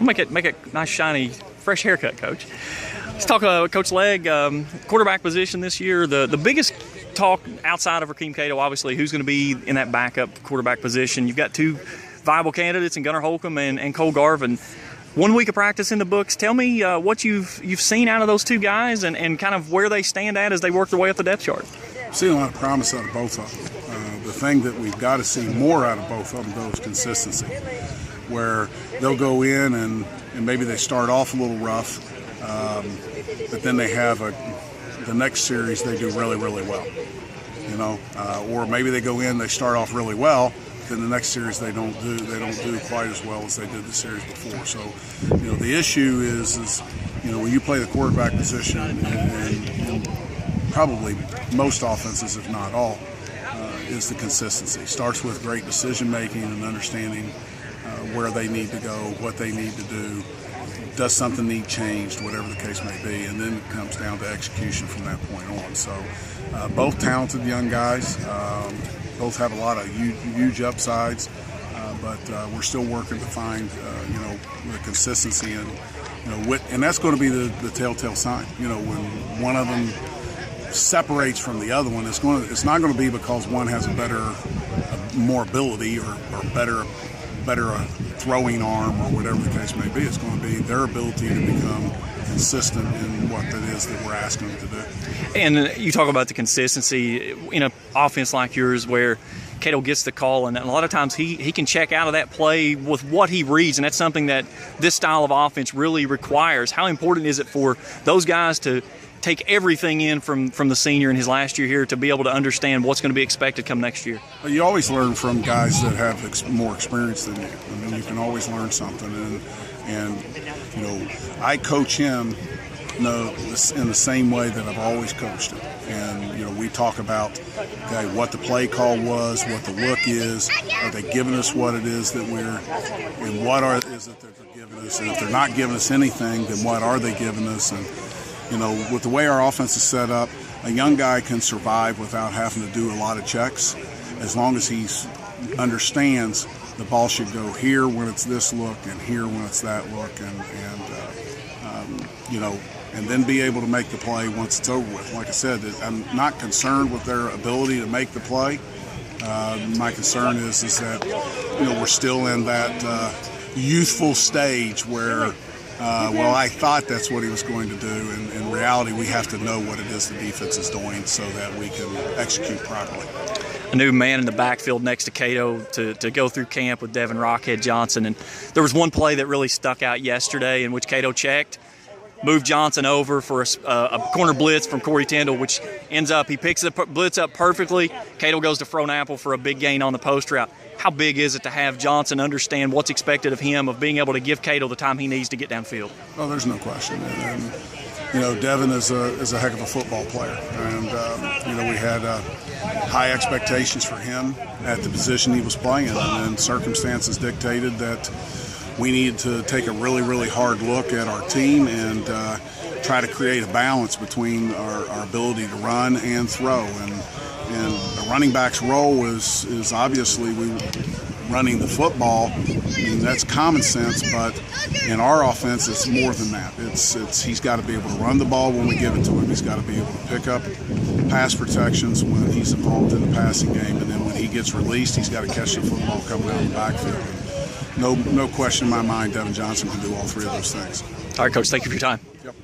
Make it nice, shiny, fresh haircut, Coach. Let's talk Coach Legg, quarterback position this year. The biggest talk outside of Rakeem Cato, obviously, who's going to be in that backup quarterback position. You've got two viable candidates in Gunnar Holcomb and Cole Garvin. 1 week of practice in the books. Tell me what you've seen out of those two guys and kind of where they stand at as they work their way up the depth chart. I've seen a lot of promise out of both of them. The thing that we've got to see more out of both of them, though, is consistency, where they'll go in and maybe they start off a little rough, but then they have the next series they do really, really well, or maybe they go in, they start off really well, then the next series they don't do quite as well as they did the series before. So, the issue is when you play the quarterback position, and probably most offenses, if not all, is the consistency. Starts with great decision making and understanding where they need to go, what they need to do, does something need changed, whatever the case may be, and then it comes down to execution from that point on. So both talented young guys, both have a lot of huge upsides, but we're still working to find the consistency and that's going to be the telltale sign. When one of them separates from the other one, it's not going to be because one has more ability or better throwing arm or whatever the case may be. It's going to be their ability to become consistent in what it is that we're asking them to do. And you talk about the consistency in an offense like yours where Cato gets the call, and a lot of times he can check out of that play with what he reads, and that's something that this style of offense really requires. How important is it for those guys to take everything in from the senior in his last year here to be able to understand what's going to be expected come next year? Well, you always learn from guys that have more experience than you. I mean, you can always learn something, and I coach him in the same way that I've always coached him. And we talk about what the play call was, what the look is. Are they giving us what it is that and what is it that they're giving us? And if they're not giving us anything, then what are they giving us? And with the way our offense is set up, a young guy can survive without having to do a lot of checks, as long as he understands the ball should go here when it's this look and here when it's that look, and then be able to make the play once it's over with. Like I said, I'm not concerned with their ability to make the play. My concern is that we're still in that youthful stage where I thought that's what he was going to do. And in reality, we have to know what it is the defense is doing so that we can execute properly. A new man in the backfield next to Cato to go through camp with Devin Rockhead Johnson. And there was one play that really stuck out yesterday in which Cato checked, moved Johnson over for a corner blitz from Corey Tyndall, which ends up, he picks the blitz up perfectly. Cato goes to Frone Apple for a big gain on the post route. How big is it to have Johnson understand what's expected of him, of being able to give Cato the time he needs to get downfield? Well, there's no question. And Devin is a heck of a football player. And, we had high expectations for him at the position he was playing, and then circumstances dictated that we needed to take a really, really hard look at our team and try to create a balance between our ability to run and throw. And the running back's role is obviously running the football. I mean, that's common sense, but in our offense, it's more than that. He's got to be able to run the ball when we give it to him. He's got to be able to pick up pass protections when he's involved in the passing game, and then when he gets released, he's got to catch the football coming out of the backfield. No question in my mind, Devin Johnson can do all three of those things. All right, Coach, thank you for your time. Yep.